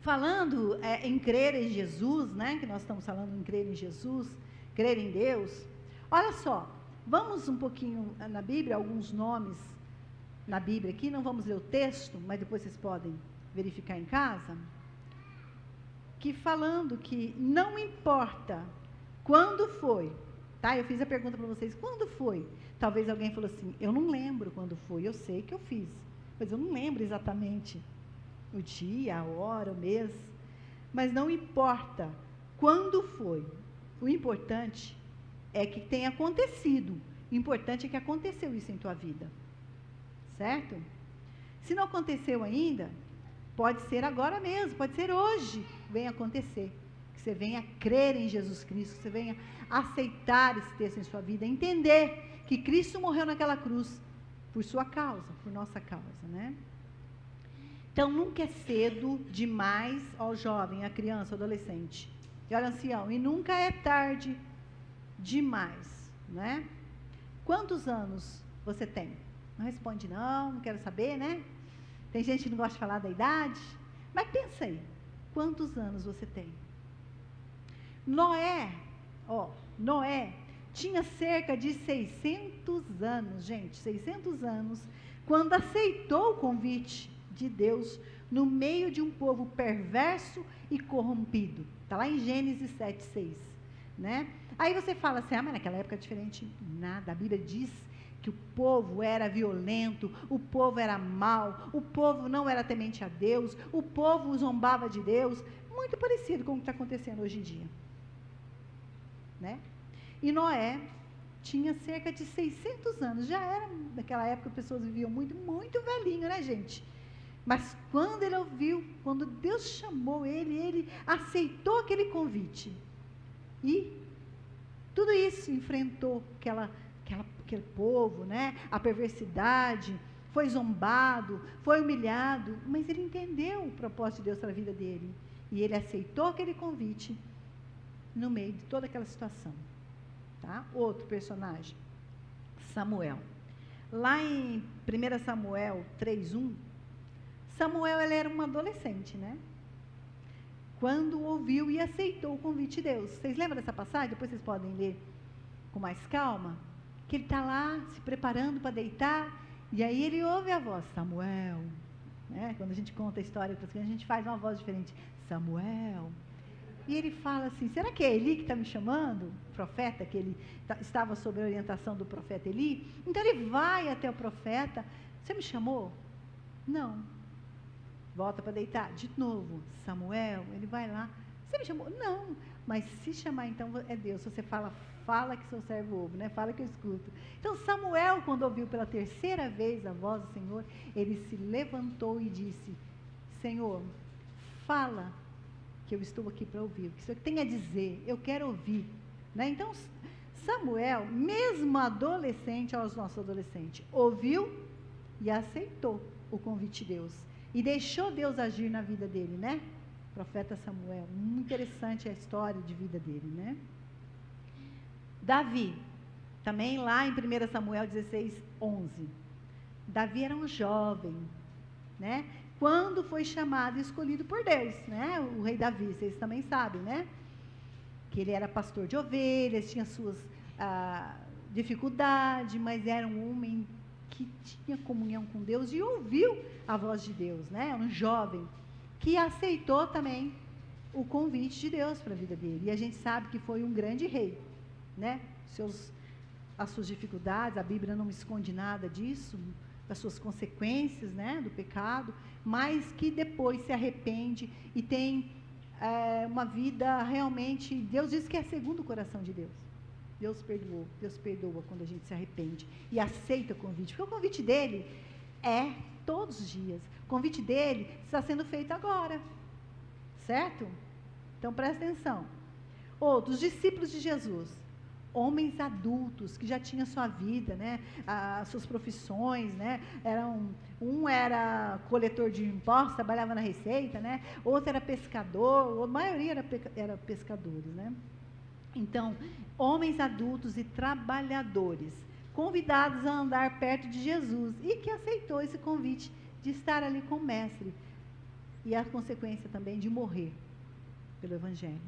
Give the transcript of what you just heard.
falando em crer em Jesus, né, que nós estamos falando em crer em Jesus, crer em Deus, olha só, vamos um pouquinho na Bíblia, alguns nomes na Bíblia aqui, não vamos ler o texto, mas depois vocês podem verificar em casa, que falando que não importa quando foi, tá? Eu fiz a pergunta para vocês, quando foi? Talvez alguém falou assim, eu não lembro quando foi, eu sei que eu fiz, mas eu não lembro exatamente o dia, a hora, o mês, mas não importa quando foi, o importante é que tenha acontecido, o importante é que aconteceu isso em tua vida, certo? Se não aconteceu ainda, pode ser agora mesmo, pode ser hoje, venha acontecer, que você venha crer em Jesus Cristo, que você venha aceitar esse texto em sua vida, entender que Cristo morreu naquela cruz, por sua causa, por nossa causa, né? Então, nunca é cedo demais ao jovem, à criança, ao adolescente, e ao ancião, e nunca é tarde demais, né? Quantos anos você tem? Não responde não quero saber, né? Tem gente que não gosta de falar da idade, mas pensa aí, quantos anos você tem? Noé tinha cerca de 600 anos, gente, 600 anos, quando aceitou o convite de Deus no meio de um povo perverso e corrompido. Está lá em Gênesis 7:6, né? Aí você fala assim, mas naquela época é diferente. Nada, a Bíblia diz que o povo era violento, o povo era mau, o povo não era temente a Deus, o povo zombava de Deus, muito parecido com o que está acontecendo hoje em dia, né? E Noé tinha cerca de 600 anos, já era, naquela época, pessoas viviam muito, muito velhinho, né, gente? Mas quando ele ouviu, quando Deus chamou ele aceitou aquele convite, e tudo isso enfrentou aquele povo, né? A perversidade, foi zombado, foi humilhado, mas ele entendeu o propósito de Deus para a vida dele, e ele aceitou aquele convite no meio de toda aquela situação, tá? Outro personagem, Samuel. Lá em 1 Samuel 3:1, Samuel, ele era um adolescente, né? Quando ouviu e aceitou o convite de Deus. Vocês lembram dessa passagem? Depois vocês podem ler com mais calma. Que ele está lá, se preparando para deitar, e aí ele ouve a voz, Samuel, né? Quando a gente conta a história para as crianças, a gente faz uma voz diferente, Samuel. E ele fala assim, será que é Eli que está me chamando? O profeta, que ele estava sob a orientação do profeta Eli. Então ele vai até o profeta, você me chamou? Não. Volta para deitar, de novo, Samuel, ele vai lá, você me chamou? Não, mas se chamar então é Deus, você fala que seu servo ouve, né? Fala que eu escuto. Então Samuel, quando ouviu pela terceira vez a voz do Senhor, ele se levantou e disse, Senhor, fala que eu estou aqui para ouvir, o que o Senhor tem a dizer, eu quero ouvir, né? Então Samuel, mesmo adolescente, aos nossos adolescentes, ouviu e aceitou o convite de Deus, e deixou Deus agir na vida dele, né? Profeta Samuel, muito interessante a história de vida dele, né? Davi, também lá em 1 Samuel 16:11, Davi era um jovem, né? Quando foi chamado e escolhido por Deus, né? O rei Davi, vocês também sabem, né? Que ele era pastor de ovelhas, tinha suas dificuldades, mas era um homem que tinha comunhão com Deus e ouviu a voz de Deus, né? Um jovem que aceitou também o convite de Deus para a vida dele, e a gente sabe que foi um grande rei, né? As suas dificuldades, a Bíblia não esconde nada disso, das suas consequências, né? Do pecado, mas que depois se arrepende e tem uma vida realmente, Deus diz que é segundo o coração de Deus. Deus perdoa quando a gente se arrepende e aceita o convite, porque o convite dele é todos os dias, o convite dele está sendo feito agora, certo? Então presta atenção. Outros discípulos de Jesus, homens adultos que já tinham sua vida, né? As suas profissões, né? Um era coletor de impostos, trabalhava na Receita, né? Outro era pescador, a maioria era pescadores, né? Então, homens adultos e trabalhadores, convidados a andar perto de Jesus, e que aceitou esse convite de estar ali com o mestre. e a consequência também de morrer pelo Evangelho.